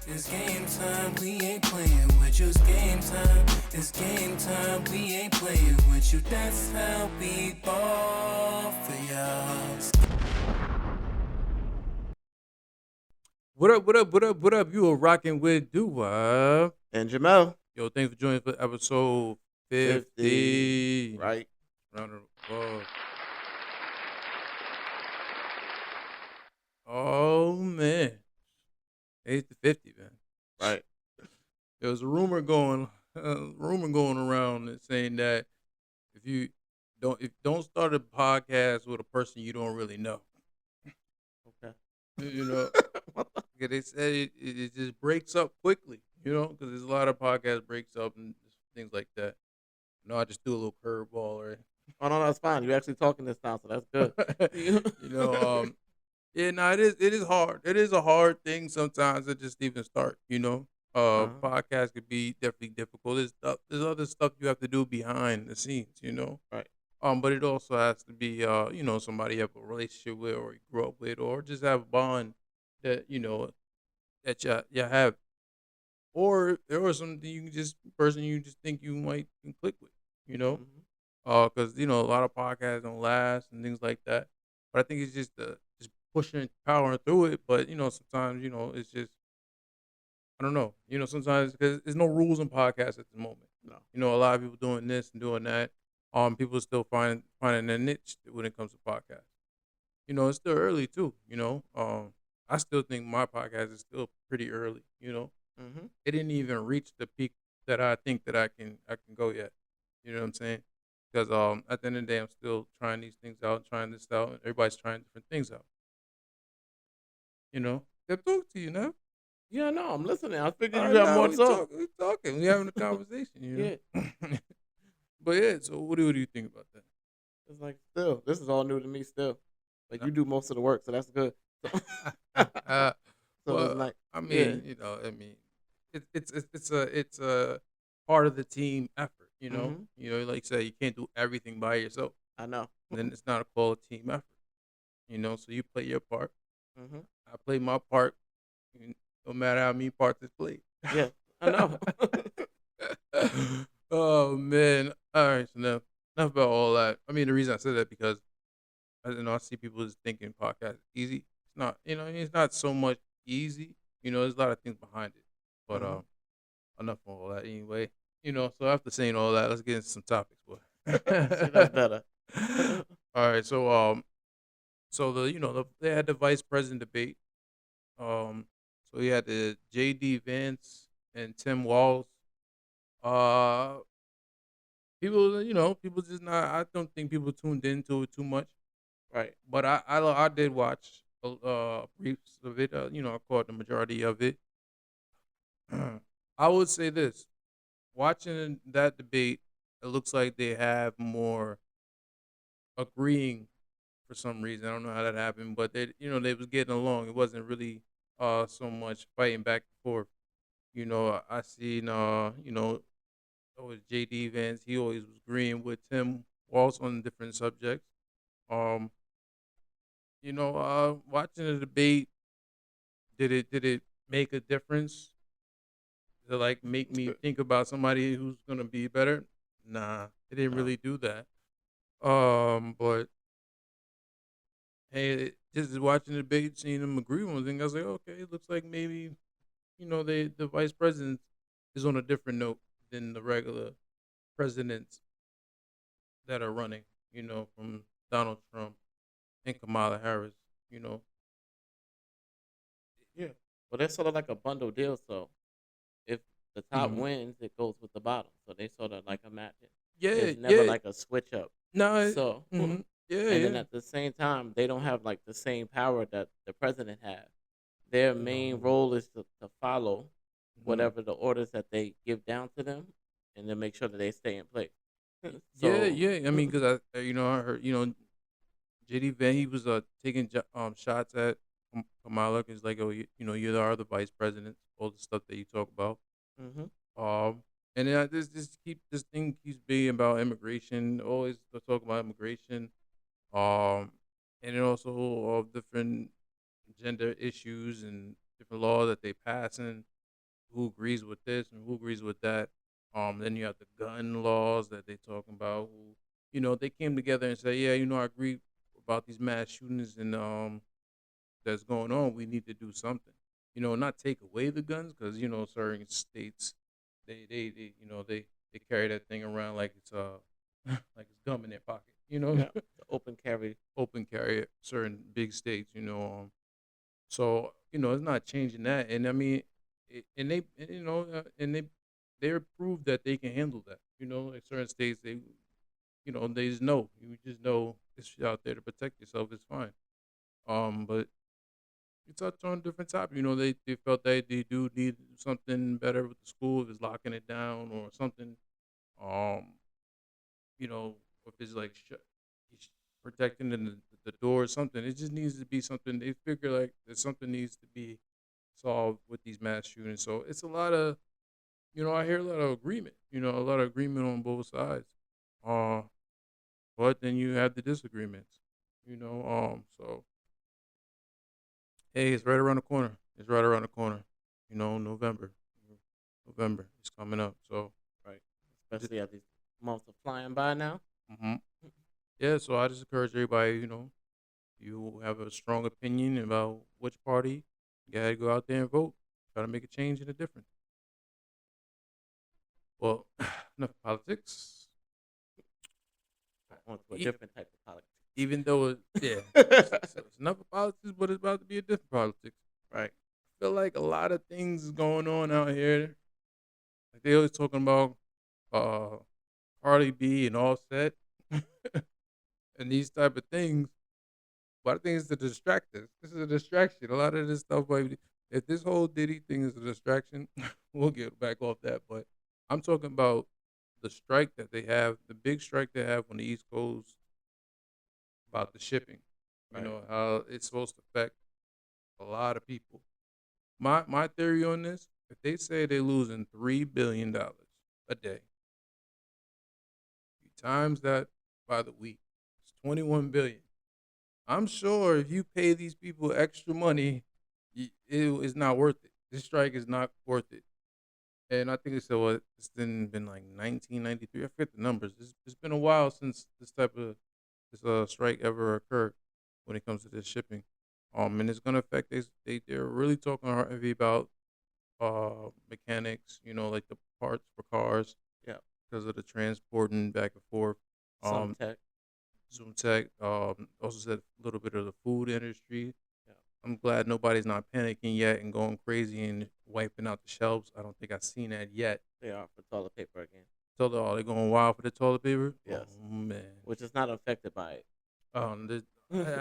It's game time, we ain't playing with you. It's game time, it's game time, we ain't playing with you. That's how we ball for y'all. What up, what up, what up, what up? You are rocking with Dua. And Jamel, Yo, thanks for joining for episode 50. right? Round of applause. Oh, man. 8 to 50, man. Right. There was a rumor going around that saying that if you don't start a podcast with a person you don't really know. Okay. You know, yeah, they said it just breaks up quickly, because there's a lot of podcast breaks up and things like that. I just do a little curveball, right? Oh no, that's fine. You're actually talking this time, so that's good. Yeah, no, it is hard. It is a hard thing sometimes to just even start, Uh-huh. Podcast could be definitely difficult. There's other stuff you have to do behind the scenes. Right. But it also has to be, somebody you have a relationship with or you grew up with or just have a bond that, that you have. Or there was something person you just think you might can click with, you know? Mm-hmm. Because, a lot of podcasts don't last and things like that. But I think it's just pushing and powering through it. But, sometimes, it's just, I don't know. Sometimes because there's no rules in podcasts at the moment. No. A lot of people doing this and doing that. People still finding their niche when it comes to podcasts. It's still early too. I still think my podcast is still pretty early. Mm-hmm. It didn't even reach the peak that I think that I can go yet. You know what I'm saying? Because at the end of the day, I'm still trying these things out, trying this out, and everybody's trying different things out. Good talk to you now. Yeah, no, I'm listening. I figured All you right, have now more to talk. we talking, we having a conversation. Yeah. But yeah, so what do you think about that? It's like still, this is all new to me still. Like Nah. you do most of the work, so that's good. So, so it's Well, like, yeah. it's a part of the team effort. Mm-hmm. Like you said, you can't do everything by yourself. I know. And then it's not a quality team effort. So you play your part. Mm-hmm. I play my part. No matter how many parts is played. Yeah, I know. Oh man! All right, so enough about all that. I mean, the reason I said that because I see people just thinking podcast is easy. It's not. It's not so much easy. There's a lot of things behind it. But Mm-hmm. enough of all that anyway. So after saying all that, let's get into some topics, boy. See, that's better. All right, so they had the vice president debate. So we had the J.D. Vance and Tim Walz. Uh, people just not. I don't think people tuned into it too much. Right. But I did watch briefs of it. I caught the majority of it. I would say this: watching that debate, it looks like they have more agreeing for some reason. I don't know how that happened, but they was getting along. It wasn't really so much fighting back and forth. I seen with JD Vance, he always was agreeing with Tim Walz on different subjects. Um, watching the debate, did it make a difference? Did it like make me think about somebody who's gonna be better? Nah, it didn't No. really do that. But hey, just watching the debate, seeing them agree on things, I was like, okay, it looks like maybe the vice president is on a different note than the regular presidents that are running. From Donald Trump and Kamala Harris. You know, Yeah. Well, they're sort of like a bundle deal. So if the top hmm wins, it goes with the bottom. So they sort of like imagine. yeah, It's never yeah, like a switch up. no, So, yeah, and then yeah. at the same time, they don't have like the same power that the president has. Their main No. role is to follow hmm whatever the orders that they give down to them, and then make sure that they stay in place. Yeah, So, yeah. I mean, because I heard, JD Van, he was taking shots at Kamala because like, oh, you are the vice president, all the stuff that you talk about. hmm And then this thing keeps being about immigration. Always talk about immigration. Um, and then also all different gender issues and different laws that they passing. who agrees with this and who agrees with that. Then you have the gun laws that they talking about. Who, they came together and say, yeah, I agree about these mass shootings and that's going on. We need to do something. Not take away the guns because certain states they carry that thing around like it's like it's gum in their pocket. Yeah, the open carry. Open carry at certain big states. So it's not changing that, and I mean, and they, and they're proved that they can handle that. Like certain states, they just know. You just know it's out there to protect yourself. It's fine. But you touch on different topics. They felt that they do need something better with the school if it's locking it down or something. Um, if it's like he's protecting the door or something. It just needs to be something. They figure like that something needs to be solved with these mass shootings. So it's a lot of, I hear a lot of agreement. A lot of agreement on both sides. Uh, but then you have the disagreements. So hey, it's right around the corner. It's right around the corner. November. November is coming up. So Right. Especially as these months are flying by now. hmm yeah. So I just encourage everybody. You have a strong opinion about which party, you gotta go out there and vote. Try to make a change and a difference. Well, enough politics. On to a E- different type of politics. Even though, yeah, so it's enough of politics, but it's about to be a different politics. Right. I feel like a lot of things is going on out here. Like they always talking about uh Cardi B and Offset and these type of things. But I think it's a distraction. This is a distraction. A lot of this stuff, like, if this whole Diddy thing is a distraction, we'll get back off that. But I'm talking about the strike that they have, the big strike they have on the East Coast about the shipping. Right. How it's supposed to affect a lot of people. My theory on this, if they say they're losing $3 billion a day, you times that by the week, it's 21 billion. I'm sure if you pay these people extra money, it is not worth it. This strike is not worth it. And I think it said it's been like 1993. I forget the numbers. It's been a while since this type of this strike ever occurred when it comes to this shipping. And it's gonna affect they're really talking heavy about mechanics. Like the parts for cars Yeah. because of the transporting back and forth. Some Um, tech. Zoom Tech also said a little bit of the food industry. Yeah. I'm glad nobody's not panicking yet and going crazy and wiping out the shelves. I don't think I've seen that yet. They are for toilet paper again. So they're going wild for the toilet paper. Yes. Oh man. Which is not affected by it. The,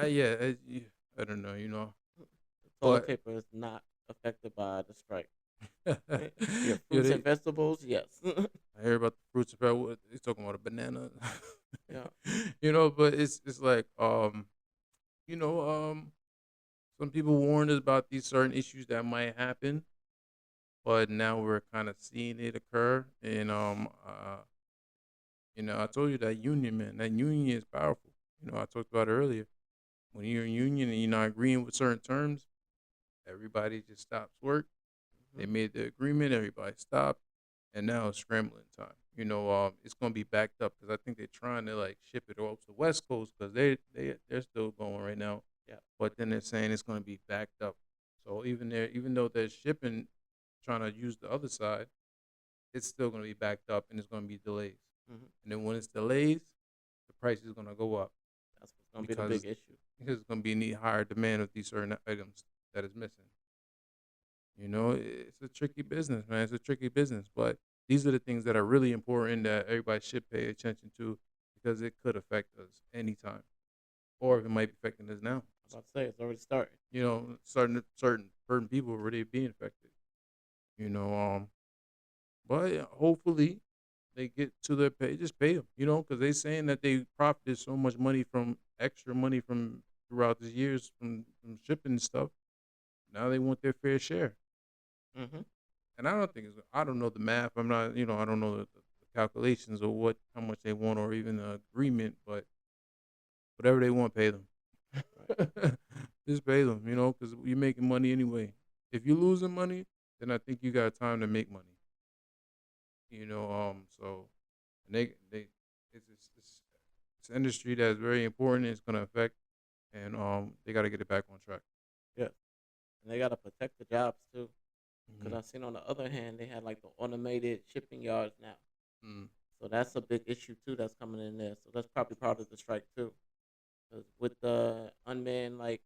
yeah, I don't know. Toilet But paper is not affected by the strike. yeah, Your fruits and vegetables, yes. I hear about the fruits and vegetables. He's talking about a banana. Yeah. But it's like you know some people warned us about these certain issues that might happen, but now we're kind of seeing it occur. And I told you that union, man. That union is powerful. I talked about it earlier. When you're in union and you're not agreeing with certain terms, everybody just stops work. They Mhm. made the agreement. Everybody stopped, and now it's scrambling time. It's gonna be backed up because I think they're trying to like ship it over to the West Coast because they're still going right now. Yeah. But then they're saying it's gonna be backed up. So even though they're shipping, trying to use the other side, it's still gonna be backed up and it's gonna be delays. Mhm. And then when it's delays, the price is gonna go up That's what's gonna be the because big issue. because it's gonna be higher demand of these certain items that is missing. It's a tricky business, man. It's a tricky business, but these are the things that are really important that everybody should pay attention to because it could affect us anytime, or it might be affecting us now. I'm about to say it's already started. Certain people already being affected. You know, but yeah, hopefully they get to their pay. Just pay them, because they saying that they profited so much money from extra money from throughout the years from shipping stuff. Now they want their fair share. Mm-hmm. And I don't know the math. I'm not, I don't know the calculations or how much they want or even the agreement, but whatever they want, pay them. Right. Just pay them, because you're making money anyway. If you're losing money, then I think you got time to make money. So and it's an industry that's very important. It's gonna affect, and they got to get it back on track. Yeah, and they gotta protect the jobs too. Because Hmm. I seen on the other hand, they had like the automated shipping yards now. Mm. So that's a big issue too that's coming in there. So that's probably part of the strike too. 'Cause with the unmanned like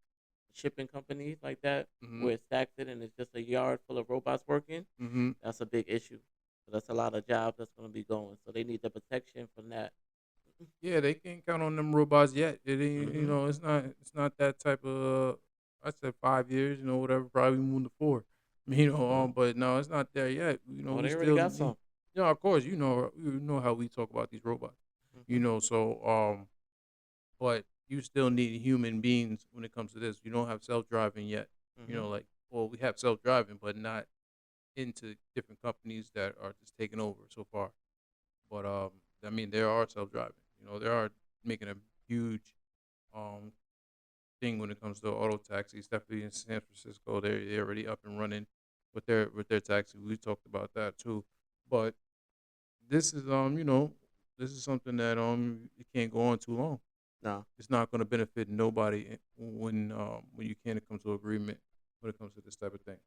shipping companies like that, Hmm. where it's stacked in and it's just a yard full of robots working, Hmm. that's a big issue. So that's a lot of jobs that's going to be going. So they need the protection from that. Yeah, they can't count on them robots yet. It ain't, Hmm. it's not that type of. I said 5 years, whatever. Probably moving to four. Hmm. But no, it's not there yet. Oh, We they already still got need. some. Of course, you know how we talk about these robots. Hmm. So but you still need human beings when it comes to this. You don't have self driving yet. Hmm. Like, well, we have self driving, but not into different companies that are just taking over so far. But I mean, there are self driving. There are making a huge um thing when it comes to auto taxis. Definitely in San Francisco, they're already up and running with their taxi. We talked about that too. But this is this is something that it can't go on too long. No. It's not going to benefit nobody when you can't come to agreement when it comes to this type of thing.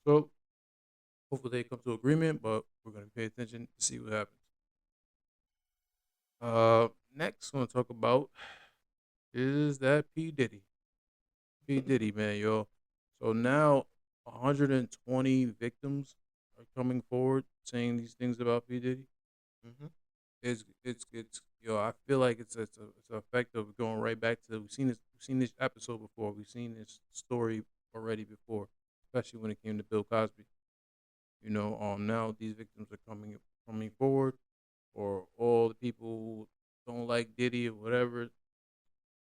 So hopefully they come to agreement, but we're going to pay attention to see what happens. Next, I'm going to talk about is that P Diddy. P Diddy, man, yo. So now 120 victims are coming forward saying these things about P Diddy. Hmm. It's I feel like it's an effect of going right back to we've seen this episode before. We've seen this story already before, especially when it came to Bill Cosby. Now these victims are coming forward, or all the people who don't like Diddy or whatever.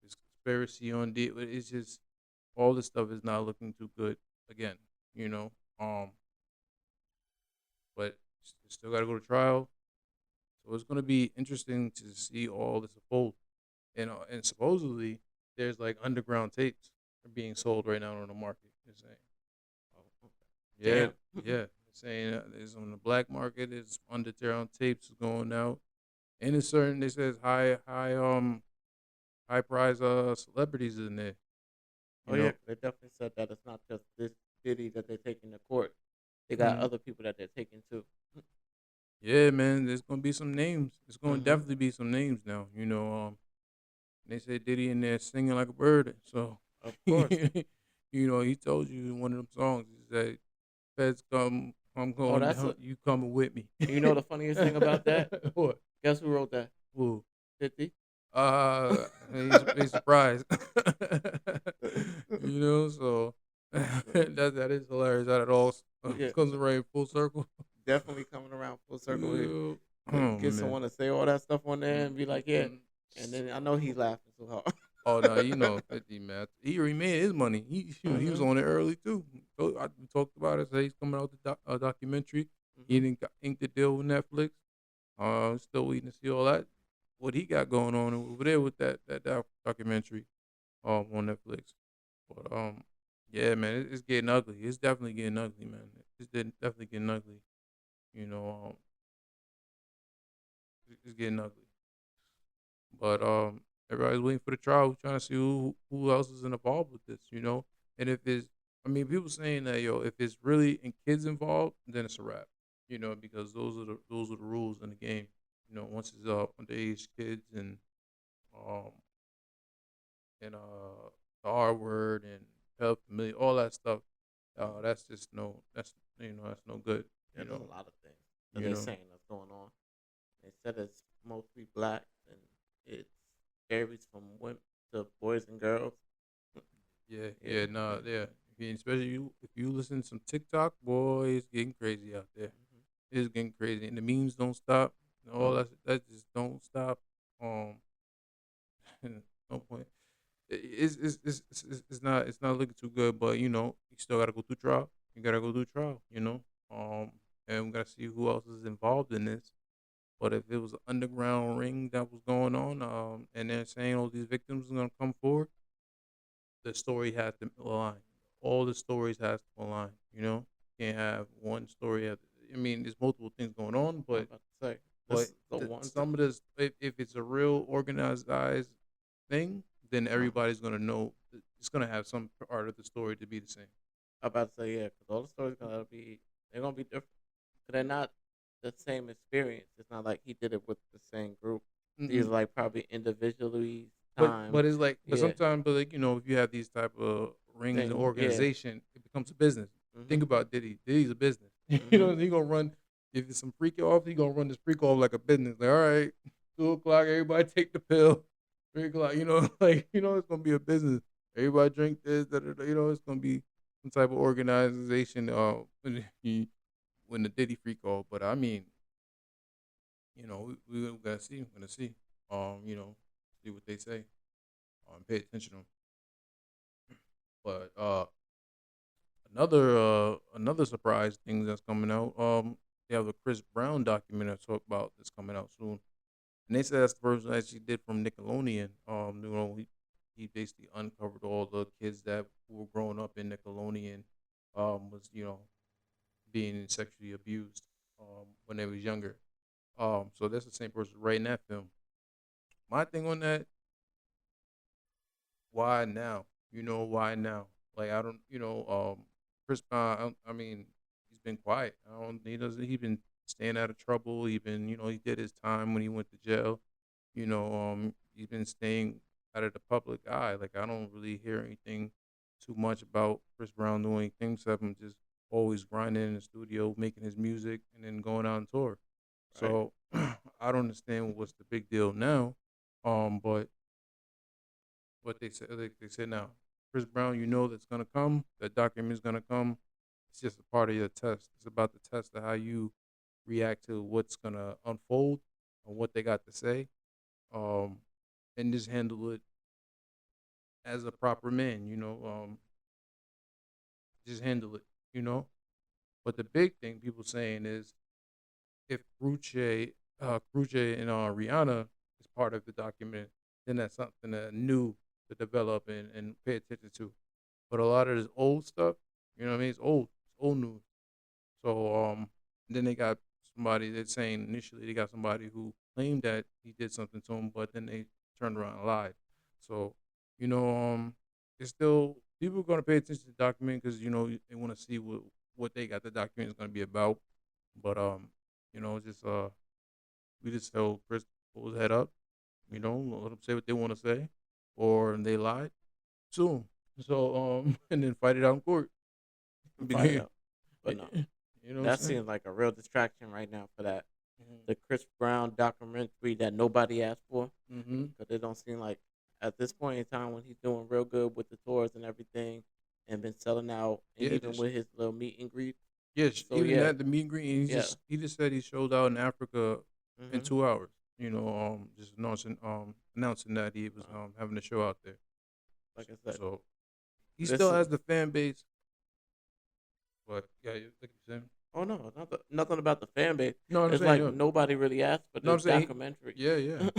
This conspiracy on Diddy. It's just all this stuff is not looking too good again. You know, but still got to go to trial. So it's going to be interesting to see all this unfold. And supposedly there's like underground tapes are being sold right now on the market. They're saying, Oh, yeah, damn. yeah, they're saying it's on the black market. It's underground tapes going out, and it's certain. They says high prize celebrities in there. You Oh yeah, know, 'cause they definitely said that it's not just this Diddy that they're taking to court. They got hmm other people that they're taking too. yeah, man. There's gonna be some names. There's gonna Hmm. definitely be some names now. They say Diddy in there singing like a bird. So, Of course. he told you in one of them songs. He said, "Feds come, I'm Oh, going that's down. a. You coming with me?" You know the funniest thing about that? What? Guess who wrote that? Who? 50. He's surprised. So that is hilarious. That it all Yeah, comes around full circle. definitely coming around full circle here. Yeah. But Oh get man. someone to say all that stuff on there and be like, yeah. Mm-mm. And then I know he's laughing so hard. Oh no, 50 man. He already made his money. He was Hmm. on it early too. So we talked about it. So he's coming out with a documentary. He Hmm. didn't ink the deal with Netflix. Still waiting to see all that. What he got going on over there with that documentary on Netflix. But yeah, man, it's getting ugly. It's definitely getting ugly, man. Definitely getting ugly. You know, it's getting ugly. But everybody's waiting for the trial, trying to see who else is involved with this. And if it's, I mean, people saying that if it's really and kids involved, then it's a wrap. Because those are the rules in the game. Once it's underage kids um and the R word and pedophilia, all that stuff, that's just that's no good. Yeah, You there's know, a lot of things that you they're know. saying that's going on. They said it's mostly black and it varies from women to boys and girls. Yeah, Yeah. yeah, no, yeah. Especially if you listen to some TikTok, boy, it's getting crazy out there. Hmm. It's getting crazy, and the memes don't stop. All No. that just don't stop. Um, no point. It's not looking too good, but you still gotta go through trial. You gotta go through trial. And we gotta see who else is involved in this. But if it was an underground ring that was going on, and they're saying all these victims are gonna come forward, the story has to align. All the stories has to align. can't have one story. I mean, there's multiple things going on, I'm but about to say this but is the one. some of this, if it's a real organized thing, then everybody's gonna know. It's gonna have some part of the story to be the same. I'm about to say yeah, because all the stories they're gonna be different. Cause they're not the same experience. It's not like he did it with the same group. These are Mm-mm. like probably individually time. But it's like, but Yeah, sometimes, but like, if you have these type of rings and thing. Yeah. organization, it becomes a business. Think Mhm. about Diddy. Diddy's a business. Mhm. He gonna run. If it's some freak off, he gonna run this freak off like a business. Like, all right, 2 o'clock, everybody take the pill. 3 o'clock, like it's gonna be a business. Everybody drink this. Da, da, da, it's gonna be some type of organization. When the Diddy freak off, but I mean, we gotta see. We're gonna see. See what they say. Pay attention to them. But another surprise thing that's coming out. They have the Chris Brown documentary I talk about that's coming out soon, and they said that's the first one that she did from Nickelodeon. He basically uncovered all the kids that were growing up in Nickelodeon, was being sexually abused, when they was younger. So that's the same person writing that film. My thing on that, why now? Why now? Like I don't, Chris Brown. I mean, he's been quiet. I don't. He doesn't. He's been staying out of trouble. He been, he did his time when he went to jail. He's been staying out of the public eye. Like I don't really hear anything too much about Chris Brown doing anything except him just always grinding in the studio, making his music, and then going on tour. Right. So I don't understand what's the big deal now. But what they said, like they said now, Chris Brown, that's gonna come. That document's gonna come. It's just a part of your test. It's about the test of how you react to what's gonna unfold and what they got to say. Um, and just handle it as a proper man. Just handle it. You know. But the big thing people saying is if Cruce and Rihanna is part of the document, then that's something that new to develop and pay attention to. But a lot of this old stuff, you know what I mean? It's old news. So then they got somebody that's saying initially they got somebody who claimed that he did something to him, but then they turned around and lied. So it's still people are gonna pay attention to the document because they want to see what they got the document is gonna be about. But just we just tell Chris pull his head up, let them say what they want to say, or they lied, sue him. So and then fight it out in court. Fight it out. But no, You know what I'm that saying? seems like a real distraction right now for that Mhm. the Chris Brown documentary that nobody asked for. Mhm. Because it don't seem like at this point in time when he's doing real good with the tours and everything, and been selling out, and Yeah, even with his little meet and greet. So even yeah, that the meet and greet. And yeah. he just said he showed out in Africa in Mhm. 2 hours. Just announcing that he was Uh, having a show out there. like I said, So he this still is. has the fan base, but yeah, like you said. Oh no, nothing about the fan base. No, I'm It's saying like no. nobody really asked for No, I'm this saying documentary. yeah, yeah.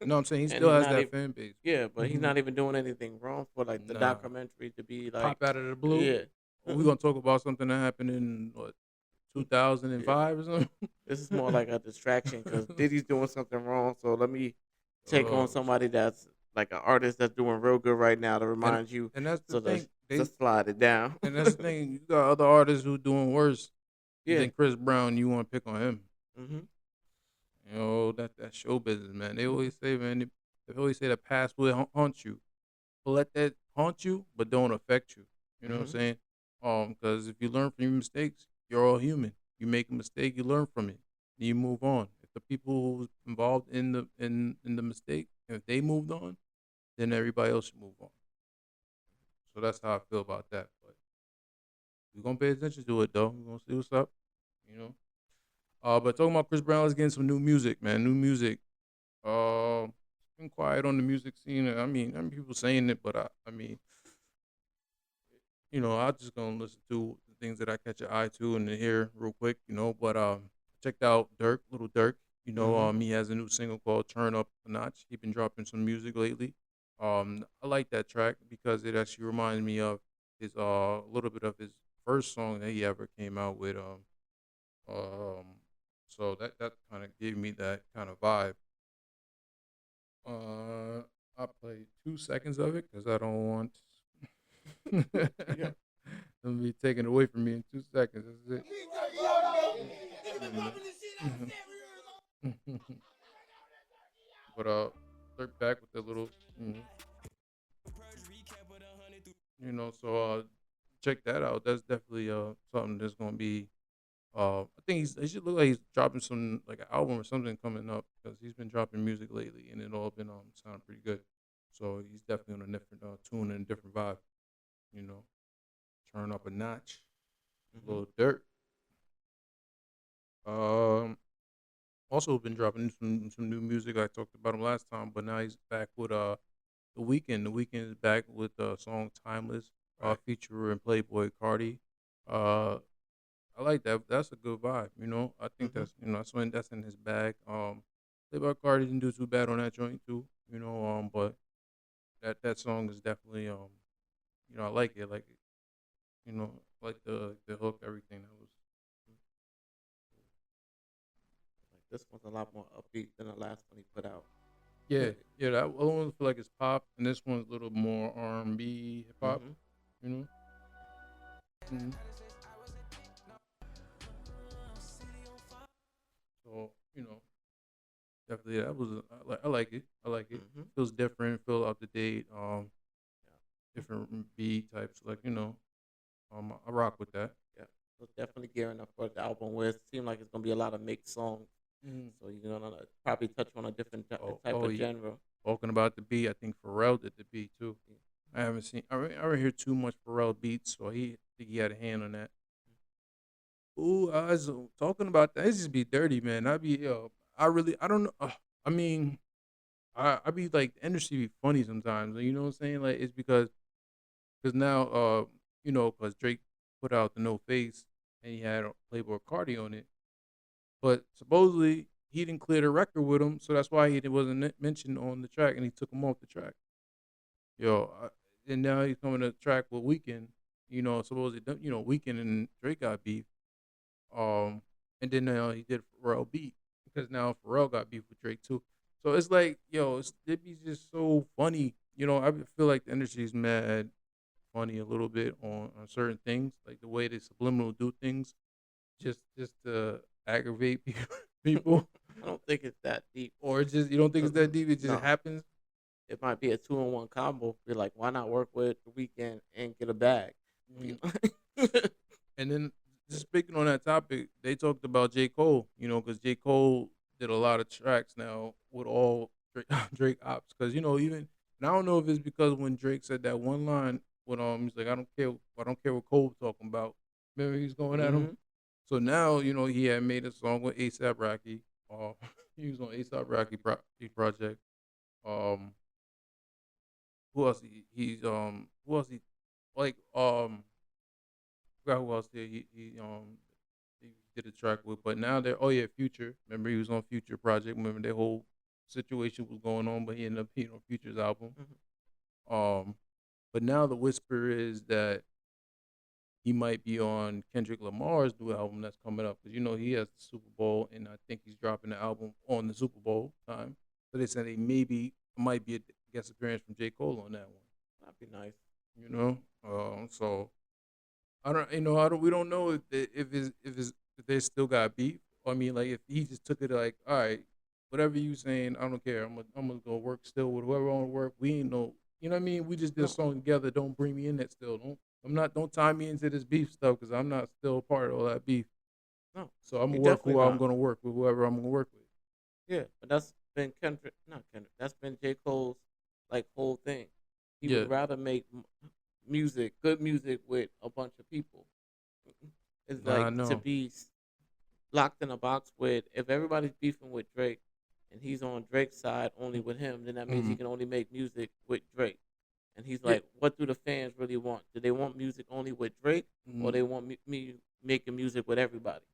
No, I'm saying he And still he's has not that even. fan base. Yeah, but he's Hmm. not even doing anything wrong for like the Nah, documentary to be like, pop out of the blue. yeah, We're gonna talk about something that happened in what yeah. 2005 or This is more like a distraction because something. Diddy's doing something wrong. So let me take on Oh somebody shit! that's like an artist that's doing real good right now to And remind you. and that's the So thing. to slide it down. You got other artists who doing worse Yeah. than Chris Brown. You want to pick on him? Mhm. That show business, man. They always say, man. They always say the past will haunt you. But let that haunt you, but don't affect you. You know what I'm Mhm. saying? Because if you learn from your mistakes, you're all human. You make a mistake, you learn from it, and you move on. If the people who's involved in the mistake, if they moved on, then everybody else should move on. So that's how I feel about that. But we're gonna pay attention to it though. We're gonna see what's up. You know. But talking about Chris Brown, let's get into some new music, man. New music. It's been quiet on the music scene. I mean, people saying it, but I mean, I'm just gonna listen to the things that I catch your eye to and hear real quick, But checked out Dirk, Little Dirk. Mhm. He has a new single called "Turn Up a Notch." He been dropping some music lately. I like that track because it actually reminds me of his a little bit of his first song that he ever came out with. Um, so that kind of gave me that kind of vibe. Uh, I played 2 seconds of it because I don't want Yeah. them to be taken away from me in 2 seconds. That's it. But they're back with the little, mm, so check that out. That's definitely something that's gonna be. I think it should look like he's dropping some like an album or something coming up because he's been dropping music lately and it all been sounding pretty good. So he's definitely on a different tune and a different vibe. You know, turn up a notch, a Hmm. little dirt. Um, Also been dropping some new music. I talked about him last time, but now he's back with the weekend. The weekend is back with the song "Timeless," Right. featuring Playboy Cardi. Uh, I like that. That's a good vibe. I think Hmm. that's in his bag. Playboy Cardi didn't do too bad on that joint too. But that song is definitely I like it. Like it. Like the hook, everything. That was Like this one's a lot more upbeat than the last one he put out. yeah, yeah. That other one feel like it's pop, and this one's a little more R&B, hip hop. Hmm. You know. Mhm. So definitely that was I like it. I like it. Hmm. Feels different. Feel up to date. Yeah. Different beat types. Like I rock with that. Yeah. So definitely gearing up for the album where it seems like it's gonna be a lot of mixed songs. Mm. So you're gonna probably touch on a different Oh, type oh, of yeah. genre. Talking about the beat, I think Pharrell did the beat too. I haven't seen. I don't hear too much Pharrell beats, so I think he had a hand on that. Ooh, I was talking about that. It just be dirty, man. I don't know. I mean, I be like the industry be funny sometimes. You know what I'm saying? Like it's because now because Drake put out the No Face and he had Playboy Cardi on it, but supposedly he didn't clear the record with him, so that's why he wasn't mentioned on the track, and he took him off the track. And now he's coming to the track with Weekend. Supposedly Weekend and Drake got beef. Um, and then he did Pharrell beat because now Pharrell got beef with Drake too. So it's like, it be just so funny. I feel like the industry's mad funny a little bit on certain things, like the way they subliminal do things, just to aggravate people, I don't think it's that deep. or it's just you don't think it's 'Cause, that deep. It just no, happens. it might be a 2-in-1 combo. Be like, why not work with the weekend and get a bag? Mm. And then just speaking on that topic, they talked about J. Cole, because J. Cole did a lot of tracks now with all Drake, Drake ops. Because, even, and I don't know if it's because when Drake said that one line when he's like, I don't care what Cole talking about. Remember he's going at him? Hmm. So now, he had made a song with ASAP Rocky. Uh, he was on ASAP Rocky project. Um, who else he, like, forgot who else did he did a track with, but now they're Future. Remember he was on Future project. Remember their whole situation was going on, but he ended up being on Future's album. Hmm. Um, but now the whisper is that he might be on Kendrick Lamar's new album that's coming up because he has the Super Bowl, and I think he's dropping the album on the Super Bowl time. So they said they maybe might be a guest appearance from J Cole on that one. That'd be nice. So I don't, I don't. We don't know if they still got beef. I mean, like if he just took it like, all right, whatever you saying, I don't care. I'm gonna go work still with whoever I want to work. We ain't no, you know what I mean. We just did a No, song together. Don't bring me in that still. Don't tie me into this beef stuff because I'm not still a part of all that beef. no, So I'm he gonna work definitely who I'm not. gonna work with whoever I'm gonna work with. Yeah, but that's been Kendrick, not Kendrick. That's been J. Cole's like whole thing. He Yeah, would rather make music, good music, with a bunch of people. It's nah, I like to know. be locked in a box with, if everybody's beefing with Drake and he's on Drake's side only with him, then that means Mm-hmm. he can only make music with Drake. And he's Yeah, like, what do the fans really want? Do they want music only with Drake, or mm-hmm. they want me making music with everybody?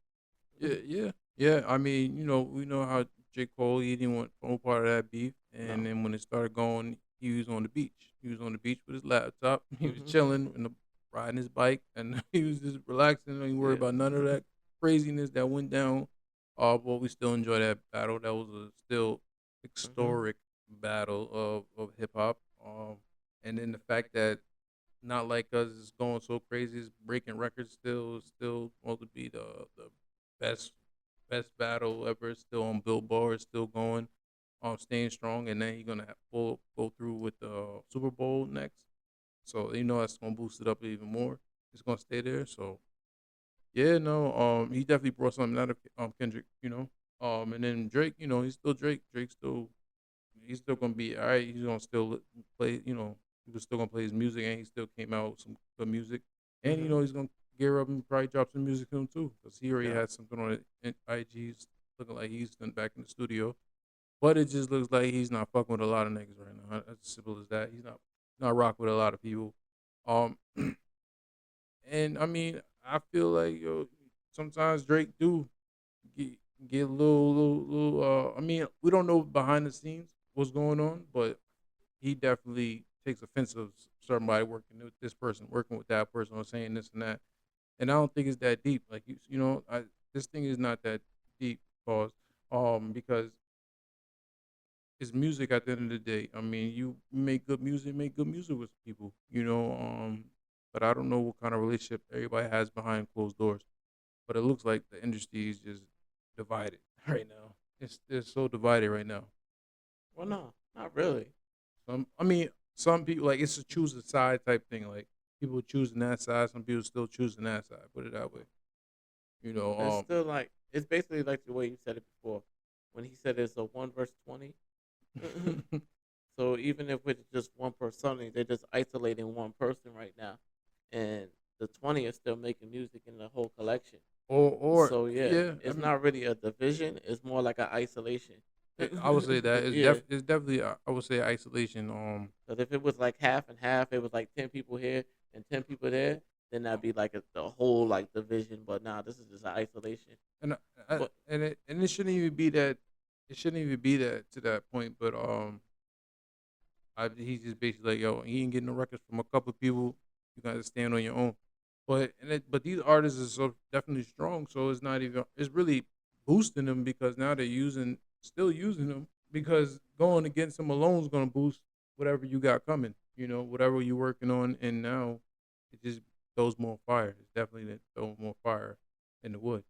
Yeah. I mean, we know how J. Cole he didn't want no part of that beef, and No. then when it started going, he was on the beach. He was on the beach with his laptop. He was Hmm. chilling, riding his bike, and he was just relaxing. Don't worry Yeah. about none of that craziness that went down. But we still enjoy that battle. That was a still Mhm. historic battle of hip hop. And then the fact that not like us is going so crazy, is breaking records still supposed to be the best best battle ever. Still on Billboard, still going, staying strong, and then he's gonna go through with the Super Bowl next. So that's gonna boost it up even more. It's gonna stay there. So yeah, no, he definitely brought something out of Kendrick, and then Drake, he's still Drake. He's still gonna be all right. He's gonna still play, he was still gonna play his music, and he still came out with some good music, and Mhm. he's gonna gear up and probably drop some music soon too, because he already Yeah. had something on it in IG's looking like he's done back in the studio, but it just looks like he's not fucking with a lot of niggas right now. That's as simple as that. He's not rocking with a lot of people. Um, and I mean, I feel like sometimes Drake do get get a little. I mean, we don't know behind the scenes what's going on, but he definitely takes offense of somebody working with this person, working with that person, or saying this and that. And I don't think it's that deep. Like this thing is not that deep, pause. Because it's music at the end of the day. I mean, you make good music with people, But I don't know what kind of relationship everybody has behind closed doors. But it looks like the industry is just divided right now. It's so divided right now. Well, no, not really. I mean, some people like it's a choose a side type thing. Like people choosing that side, some people still choosing that side. Put it that way. You It's know, still like it's basically like the way you said it before, when he said it's a 1 versus 20. So even if it's just one person, they're just isolating one person right now, and the 20 is still making music in the whole collection. or So yeah, yeah, I it's mean, not really a division. It's more like an isolation. I would say that Yeah, it's definitely I would say isolation. because if it was like half and half, it was like 10 people here and 10 people there, then that'd be like the whole like division. But nah, this is just an isolation. and But it shouldn't even be that. It shouldn't even be that to that point. But he's just basically like, yo, he ain't getting no records from a couple of people. You gotta stand on your own. But these artists are so definitely strong. So it's not even. It's really boosting them because now they're still using them because going against them alone is gonna boost whatever you got coming. Whatever you're working on, and now it just throws more fire. It's definitely that throw more fire in the wood.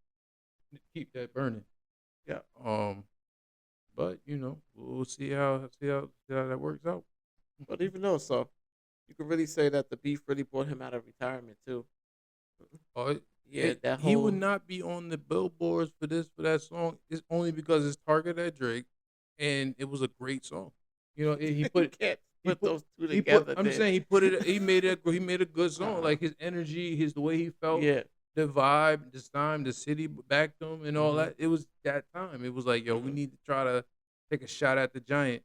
Keep that burning. yeah, But we'll see how that works out. but even though so, you could really say that the beef really brought him out of retirement too. Oh, Yeah, that he would whole not be on the billboards for that song. It's only because it's targeted at Drake, and it was a great song. He you put can't he put put those two he put. together. I'm Then saying he made a good song. Like his energy, the way he felt, yeah, the vibe, this time, the city backed him, and all hmm that. It was that time. It was like, yo, we need to try to take a shot at the giant.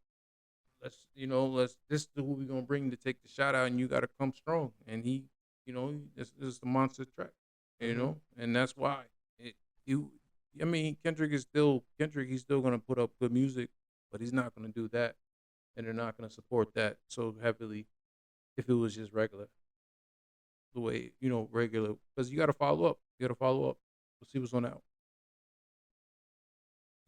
Let's this is who we gonna bring to take the shot out, and you gotta come strong. And this is the monster track, hmm and that's why you. I mean, Kendrick is still Kendrick. He's still gonna put up good music, but he's not gonna do that, and they're not gonna support that so heavily if it was just regular, the way regular, because you gotta follow up. You gotta follow up. We'll see what's on out.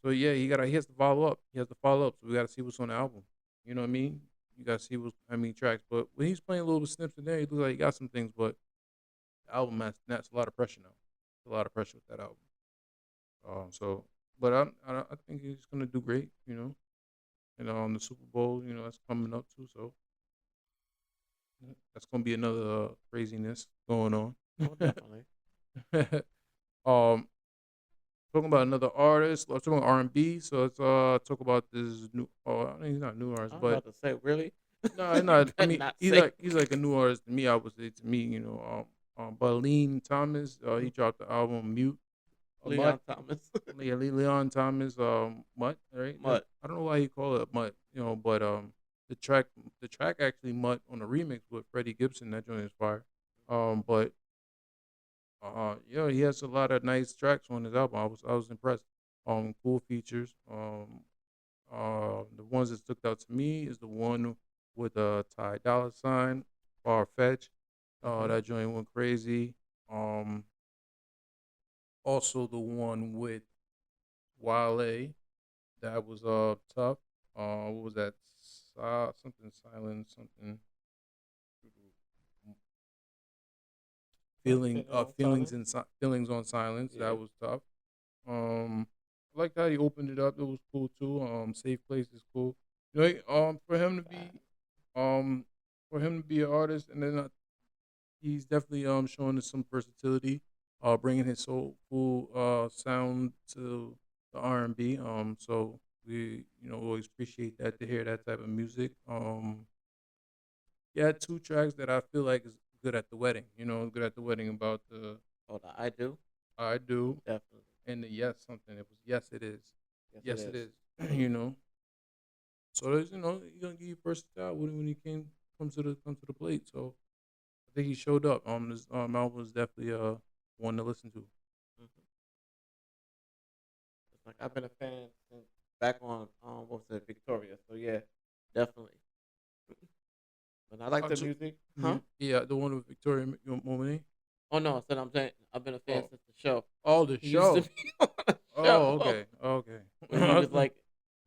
So yeah, he has to follow up. He has to follow up. So we gotta see what's on the album. You know what I mean? You gotta see what's how many tracks. But when he's playing little snips in there, he looks like he got some things. But the album that's a lot of pressure now. A lot of pressure with that album. So, but I think he's gonna do great. And the Super Bowl, that's coming up too. So that's gonna be another craziness going on. oh definitely. um, Talking about another artist. I'm talking about R&B. So let's talk about this new. Oh, I mean, he's not a new artist, I'm but about to say really. no, it's not. I Better mean, not he's say. like he's like a new artist to me. I would say to me, but Lean Thomas, he dropped the album Mute. Mutt, Leon Thomas. yeah, Leon Thomas, Mutt, right? Mud. I don't know why he called it Mutt, but the track, actually Mutt on the remix with Freddie Gibson. That joint is fire. But he has a lot of nice tracks on his album. I was impressed. Cool features. The ones that stuck out to me is the one with Ty Dolla Sign, Far Fetch. Mm-hmm. That joint went crazy. Um, Also the one with Wale, that was tough. What was that? Something silent, something Feeling on feelings silence. and feelings on silence. Yeah. That was tough. I like how he opened it up. It was cool too. Safe place is cool. You know, for him to be Fact. um for him to be an artist, and then he's definitely showing us some versatility, bringing his soulful sound to the R&B. So we always appreciate that, to hear that type of music. He had two tracks that I feel like is good at the wedding. Good at the wedding, about the Oh, the I do. I do Definitely. and the yes something. It was yes it is, Yes, it yes it is. is. you know. So there's, he's gonna give you versatile when he comes to the plate. So I think he showed up. This album was definitely one to listen to. Mm-hmm. It's like I've been a fan since back on what was it, Victoria. So yeah, definitely. But I like the So, music, huh? yeah, the one with Victoria Monet. Oh no, I said I'm saying I've been a fan Oh, since the show. oh, the He used to show. be on the Oh, show okay, okay. when he was like,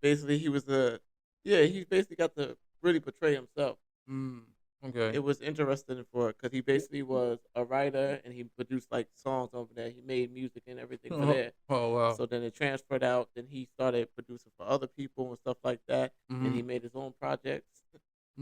basically he was a, yeah, he basically got to really portray himself. mm, okay. It was interesting for because he basically was a writer and he produced like songs over there. He made music and everything for Oh, there. wow. So then it transferred out. Then he started producing for other people and stuff like that. And Mm-hmm. he made his own projects.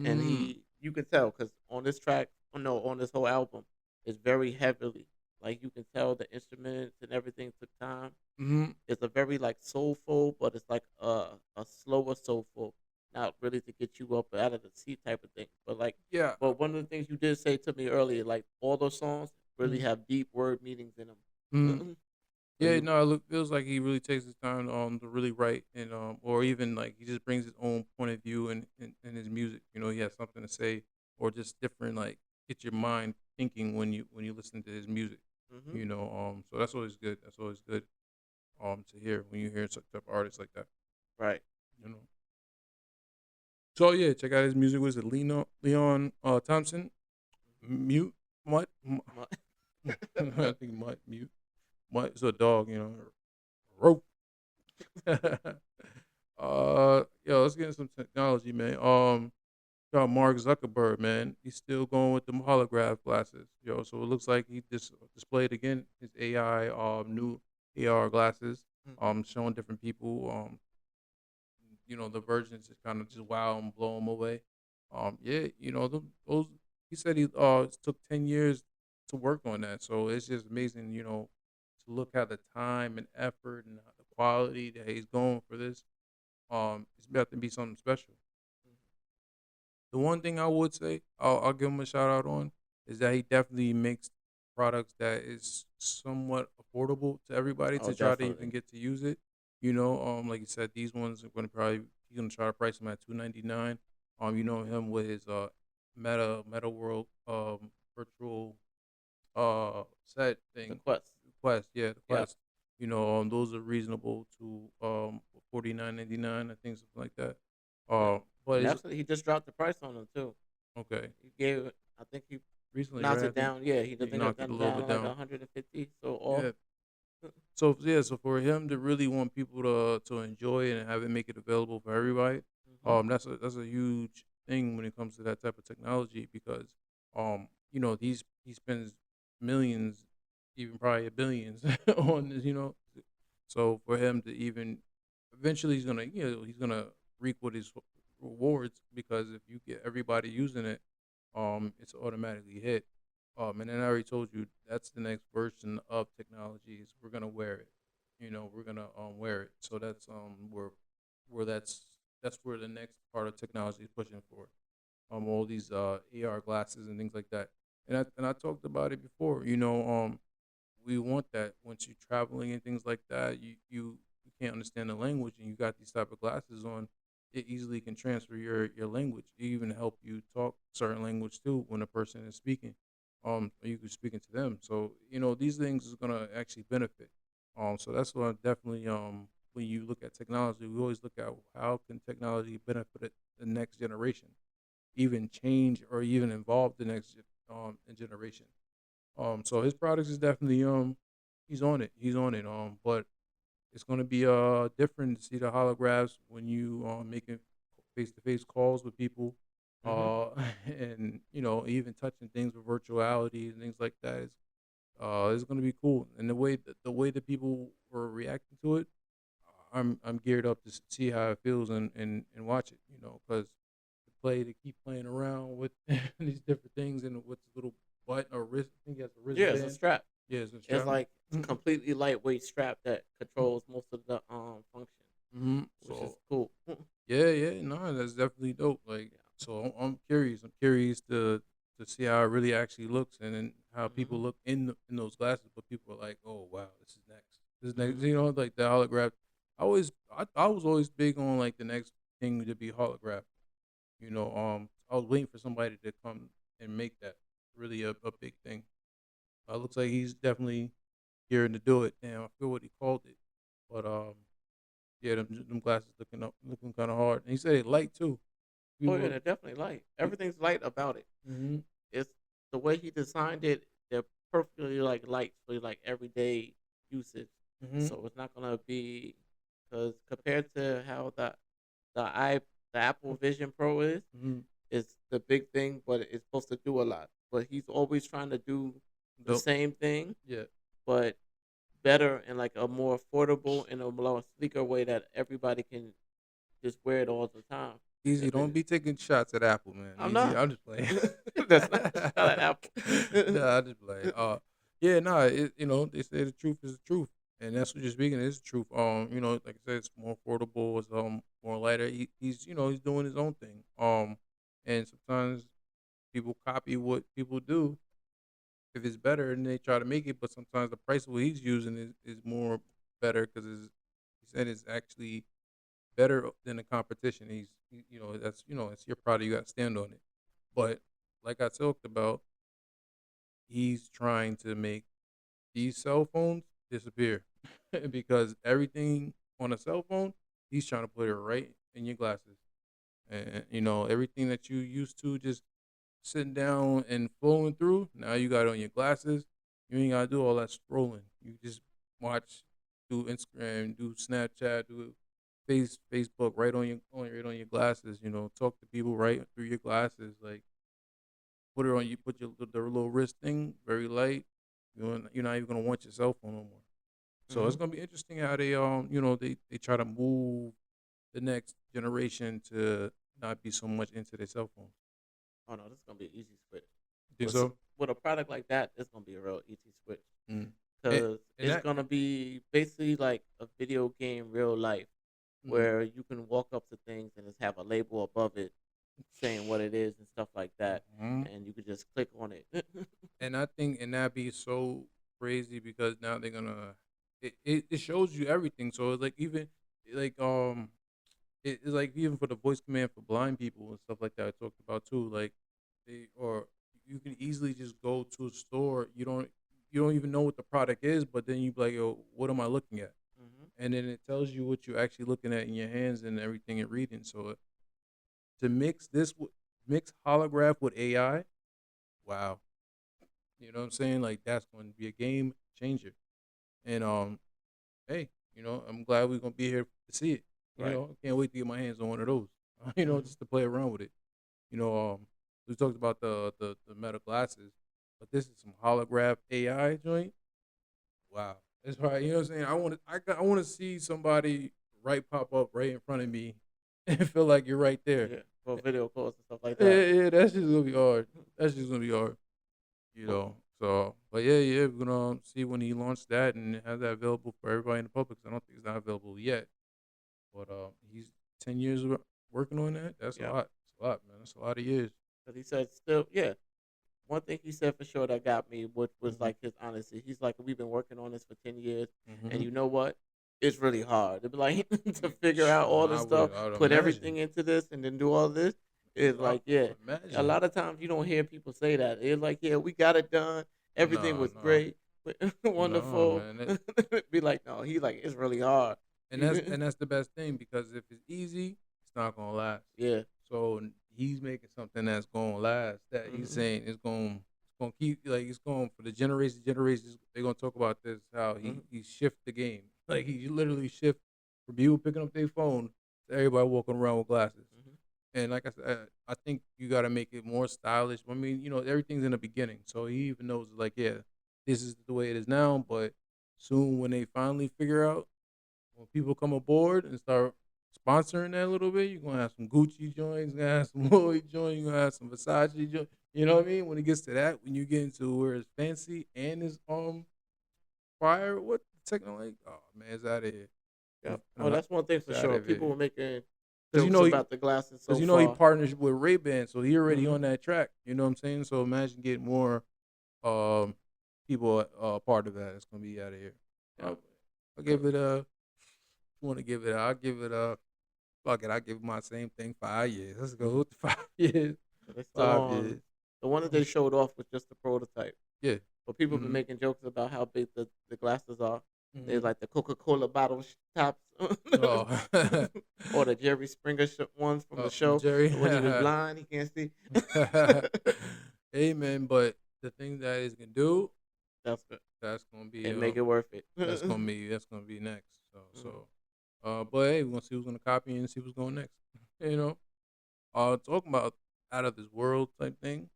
And Mm-hmm. you can tell because on this track, oh no, on this whole album, it's very heavily. Like you can tell the instruments and everything took time. Mm-hmm. It's a very like soulful, but it's like a slower soulful, not really to get you up out of the seat type of thing. But like, Yeah. but one of the things you did say to me earlier, like all those songs really have deep word meanings in Mm-hmm. them. So Yeah, you, no, it feels like he really takes his time to really write, and or even like he just brings his own point of view in his music. He has something to say, or just different, like, get your mind thinking when you listen to his music. hmm So that's always good. That's always good to hear when you hear such type of artists like that. right. You know. So yeah, check out his music. Was it Leon Thompson? Mute Mutt? I think Mutt Mute. Mutt is a dog. Rope. Yo, let's get into some technology, man. Got Mark Zuckerberg, man. He's still going with the holograph glasses, yo. So it looks like he just displayed again his AI, new AR glasses, hmm showing different people, the versions just kind of just wow and blow him away. Yeah, those. He said he it took 10 years to work on that, so it's just amazing, to look at the time and effort and the quality that he's going for this. It's about to be something special. The one thing I would say, I'll give him a shout out on, is that he definitely makes products that is somewhat affordable to everybody Oh, to try to even definitely. get to use it. Like you said, these ones are he's gonna try to price them at $299. You know him with his Meta World virtual set The thing. Quest. Quest, yeah, the Yep. Quest. Those are reasonable to $49.99, I think, something like that. Yep. But And it's actually, he just dropped the price on them too. okay. He gave it. I think he Recently, knocked right? I it think down. Yeah, he I he think it knocked it a done little down bit to like down. 150. So off. Yeah. So yeah, so for him to really want people to enjoy it and have it make it available for everybody, hmm that's a huge thing when it comes to that type of technology, because he spends millions, even probably billions on this, So for him to even eventually he's gonna reap with his rewards, because if you get everybody using it, it's automatically hit. And then I already told you that's the next version of technology is we're gonna wear it. We're gonna wear it. So that's where that's where the next part of technology is pushing for. All these AR glasses and things like that. And I talked about it before. We want that once you're traveling and things like that. You can't understand the language and you got these type of glasses on. It easily can transfer your language. It even help you talk certain language too when a person is speaking. Or you can speaking to them. So these things is gonna actually benefit. So that's why definitely when you look at technology, we always look at how can technology benefit the next generation, even change or even involve the next generation. So his products is definitely he's on it. He's on it. But it's gonna be different to see the holographs when you making face to face calls with people, Hmm. uh, and even touching things with virtuality and things like that. It's gonna be cool. And the way that people were reacting to it, I'm geared up to see how it feels and watch it. Because to keep playing around with these different things and with the little button or wrist. I think he has a Yeah, it's a wristband. strap. Yeah, it's a It's strap. like it's completely lightweight strap that controls most of the function, Mm-hmm. which is So cool. yeah, no, that's definitely dope. Like, Yeah. so I'm curious. I'm curious to see how it really actually looks, and then how people Mhm. look in those glasses. But people are like, oh wow, this is next. This is next. Mhm. Like the holograph. I was always big on like the next thing to be holograph. I was waiting for somebody to come and make that really a big thing. Looks like he's definitely gearing to do it. Damn, I forget what he called it, but yeah, them glasses looking kind of hard. And he said it light too. Oh yeah, People, they're definitely light. Everything's light about it. mm-hmm, It's the way he designed it. They're perfectly like light for like everyday usage. mm-hmm, So it's not gonna be because compared to how the Apple Vision Pro is, mm-hmm. it's the big thing, but it's supposed to do a lot. But he's always trying to do the Dope. same thing, Yeah, but better and like a more affordable and a more sleeker way that everybody can just wear it all the time. easy. If Don't it, be taking shots at Apple, man. I'm Easy. not. I'm just playing. That's not a shot at Apple. Nah, I just playing. Yeah, nah. They say the truth is the truth, and that's what you're speaking. Is the truth. Like I said, it's more affordable. It's more lighter. He's doing his own thing. And sometimes people copy what people do if it's better, and they try to make it. But sometimes the price of what he's using is more better because he said it's actually better than the competition. It's your product. You got to stand on it. But like I talked about, he's trying to make these cell phones disappear because everything on a cell phone, he's trying to put it right in your glasses. And everything that you used to just sitting down and flowing through, now you got it on your glasses. You ain't gotta do all that scrolling. You just watch, do Instagram, do Snapchat, do Facebook right on your glasses. Talk to people right through your glasses. Like, put it on you. Put the little wrist thing very light. You're not even gonna want your cell phone no more. So it's Hmm. gonna be interesting how they try to move the next generation to not be so much into their cell phones. Oh no, this is gonna be an easy switch. Think With s- so? with a product like that, it's gonna be a real easy switch Mm. And, because and it's that. gonna be basically like a video game, real life, Mm. where you can walk up to things and just have a label above it saying what it is and stuff like that, Mhm. and you could just click on it. And I think and that be so crazy because now they're gonna it shows you everything. So it's like even like it's like even for the voice command for blind people and stuff like that I talked about too. Like or you can easily just go to a store. You don't even know what the product is, but then you be like, yo, what am I looking at? Hmm. And then it tells you what you're actually looking at in your hands and everything you're reading. So to mix holograph with AI, wow. You know what I'm saying? Like that's going to be a game changer. And hey, I'm glad we're gonna be here to see it. Right. I can't wait to get my hands on one of those. Hmm. Just to play around with it. We talked about the Meta glasses, but this is some holograph AI joint. Wow, it's right. You know what I'm saying? I want to see somebody right pop up right in front of me, and feel like you're right there. Yeah, for video calls and stuff like Yeah, that. yeah, that's just gonna be hard. That's just gonna be hard. But So, but yeah, we're gonna see when he launched that and have that available for everybody in the public. 'Cause I don't think it's not available yet, but he's 10 years working on that. That's a yeah, lot. It's a lot, man. That's a lot of years. because he said still, yeah. One thing he said for sure that got me, which was Hmm. like his honesty. He's like, we've been working on this for 10 years, and Hmm. you know what? It's really hard. It'd be like to figure out all this stuff, I would put everything imagine. into this, and then do all this. It's I like, yeah. would A imagine. lot of times you don't hear people say that. It's like, yeah, we got it done. Everything No, was no, great, no, wonderful. man. Be like, no, he's like, it's really hard. And that's the best thing because if it's easy, it's not gonna last. Yeah. So he's making something that's gonna last. That he's Hmm. saying is going. gonna keep like it's going for the generations. They're gonna talk about this how Mhm. he shift the game. Like he literally shift from people picking up their phone to everybody walking around with glasses. Mhm. And like I said, I think you got to make it more stylish. I mean, everything's in the beginning, so he even knows like, yeah, this is the way it is now. But soon, when they finally figure out, when people come aboard and start sponsoring that a little bit, you're gonna have some Gucci joints, you're gonna have some Louis joints, you're gonna have some Versace joints. You know what I mean? When it gets to that, when you get into where it's fancy and it's fire, what technology? Oh man, it's out of here. Yeah. Oh, Uh, that's one thing for it's out sure. of People here. were making Cause jokes about the glasses because so he far. partners with Ray Ban, so he already Mhm. on that track. You know what I'm saying? So imagine getting more um people part of that. It's gonna be out of here. Yeah. I'll give it a. Want to give it? I'll give it a. Fuck it. I'll give it my same thing. 5 years. Let's go with the 5 years. So they're still 5 years. on. The one that they showed off was just the prototype. Yeah. But people have been Mm-hmm. making jokes about how big the glasses are. They're Mm-hmm. like the Coca-Cola bottle tops. Oh. Or the Jerry Springer ones from the From show. Jerry. When he was blind, he can't see. Hey man, but the thing that is gonna do, That's good. that's gonna be And make it worth it. that's gonna be next. Mhm. But hey, we're gonna see who's gonna copy and see who's going next. you know, talking about out of this world type thing.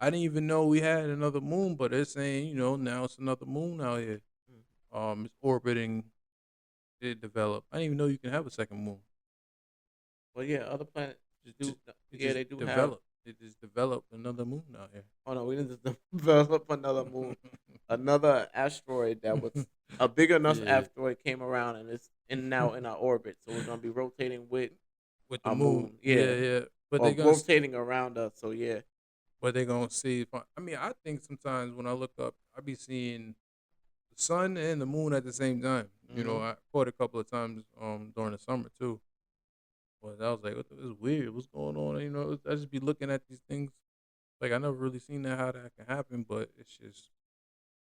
I didn't even know we had another moon, but they're saying now it's another moon out here. Mm. It's orbiting. It developed. I didn't even know you can have a second moon. But yeah, other planets Just, do. just it Yeah, just they do have. developed. It just developed another moon out here. Oh no, we didn't just develop another moon. Another asteroid that was a big enough Yeah, asteroid came around and it's now in our orbit. So we're gonna be rotating with with the our moon. moon. Yeah, Yeah. yeah. But Or they're gonna rotating around us. So yeah. but they're gonna see. I mean, I think sometimes when I look up, I be seeing the sun and the moon at the same time. Mm-hmm. I caught it a couple of times during the summer too. But I was like, it's weird. What's going on? I just be looking at these things. Like I never really seen how that can happen, but it's just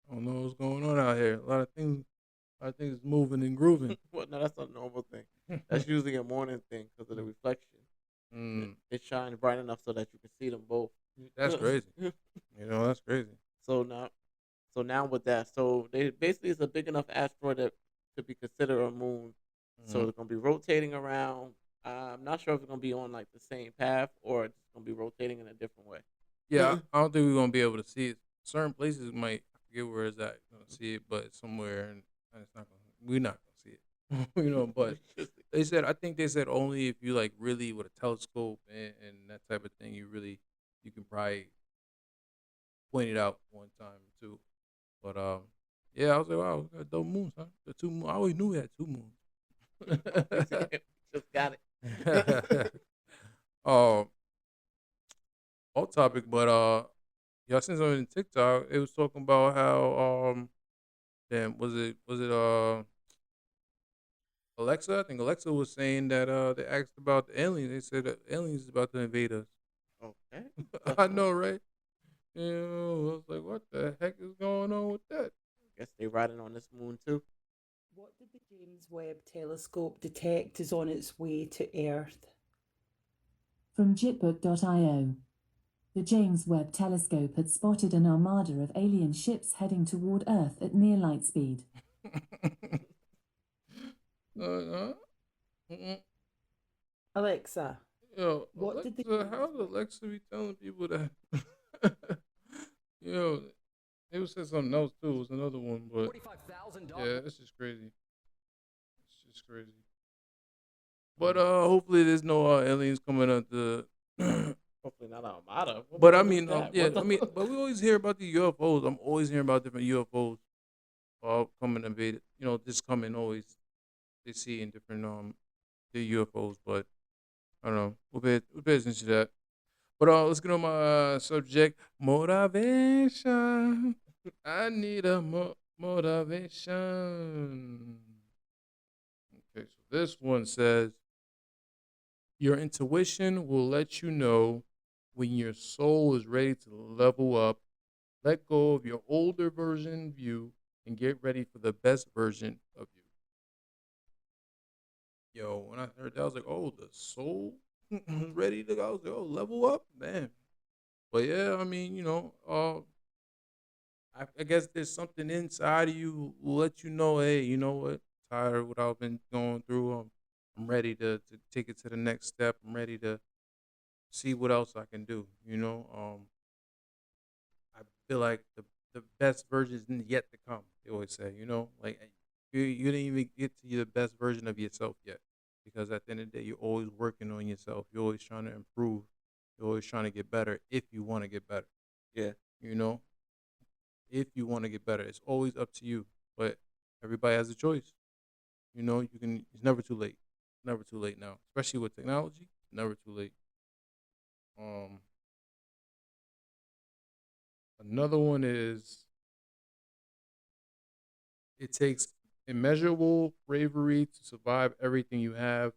I don't know what's going on out here. A lot of things moving and grooving. Well, no, that's not a normal thing. That's usually a morning thing because of the reflection. Mm, It shines bright enough so that you can see them both. that's crazy. That's crazy. So now with that, so they basically it's a big enough asteroid that to be considered a moon. So Mhm. it's gonna be rotating around. I'm not sure if it's gonna be on like the same path or it's gonna be rotating in a different way. Yeah, I don't think we're gonna be able to see it. Certain places might I forget where it's at. Gonna see it, but somewhere, and it's not gonna. We're not gonna see it. But I think they said only if you like really with a telescope and that type of thing, you can probably point it out one time or two. But yeah, I was like, wow, we got double moons, huh? The two moons. I always knew we had two moons. Just got it. um, off topic, but y'all seen something in TikTok. It was talking about how damn, was it Alexa? I think Alexa was saying that they asked about the aliens. They said that aliens is about to invade us. Okay. I know, right? I was like, what the heck is going on with that? Guess they riding on this moon too. What did the James Webb Telescope detect is on its way to Earth? From Jitbook.io. The James Webb Telescope had spotted an armada of alien ships heading toward Earth at near light speed. Mm-mm. Alexa, Yo, What did Alexa, the- how did Alexa be telling people that? Yo, it was said something else too. It was another one, but $45,000. yeah, it's just crazy. It's just crazy. But hopefully there's no aliens coming out the. Hopefully not Armada. What But the I hell is mean, that? yeah, What the- I mean, but we always hear about the UFOs. I'm always hearing about different UFOs, coming invaded. Just coming always. They see in different the UFOs, but I don't know. We'll pay attention to that. But let's get on my subject. Motivation. I need a motivation. Okay, so this one says your intuition will let you know when your soul is ready to level up. Let go of your older version of you and get ready for the best version of you. Yo, when I heard that, I was like, oh, the soul ready to go. I was like, oh, level up, man. But yeah, I mean, I guess there's something inside of you who will let you know, hey, you know what? Tired of what I've been going through. I'm ready to take it to the next step. I'm ready to see what else I can do. I feel like the best version is yet to come. They always say, like you didn't even get to the best version of yourself yet, because at the end of the day, you're always working on yourself. You're always trying to improve. You're always trying to get better if you want to get better. Yeah. You know, if you want to get better, it's always up to you. But everybody has a choice. You can. It's never too late. Never too late now, especially with technology. Never too late. Um, Another one is it takes immeasurable bravery to survive everything you have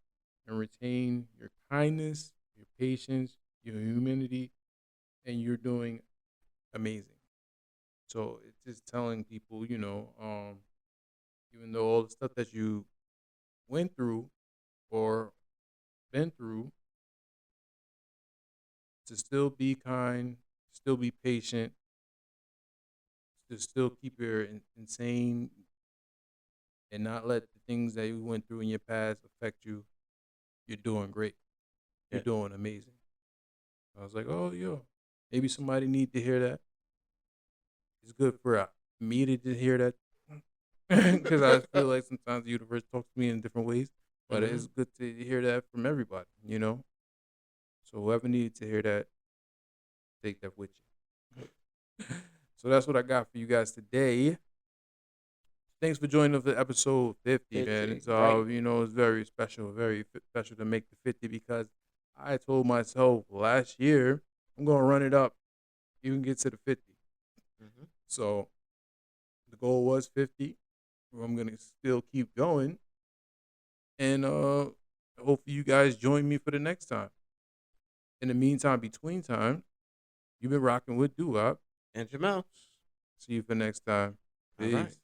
and retain your kindness, your patience, your humanity, and you're doing amazing. So it's just telling people, even though all the stuff that you went through or been through, to still be kind, still be patient, to still keep your insane and not let the things that you went through in your past affect you. You're doing great. You're Yeah. doing amazing. I was like, oh, yo, maybe somebody need to hear that. It's good for me to hear that because I feel like sometimes the universe talks to me in different ways, but Mm-hmm. it's good to hear that from everybody. So whoever needed to hear that, take that with you. So that's what I got for you guys today. Thanks for joining us for episode 50, man. 50, It's right. it's very special, special to make the 50 because I told myself last year I'm gonna run it up, even get to the 50. Mm-hmm. So the goal was 50. I'm gonna still keep going, and hopefully you guys join me for the next time. In the meantime, between time, you've been rocking with Doo-Wop. And Jamel. See you for next time. All Peace. right.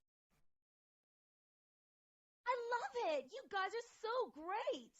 I love it. You guys are so great.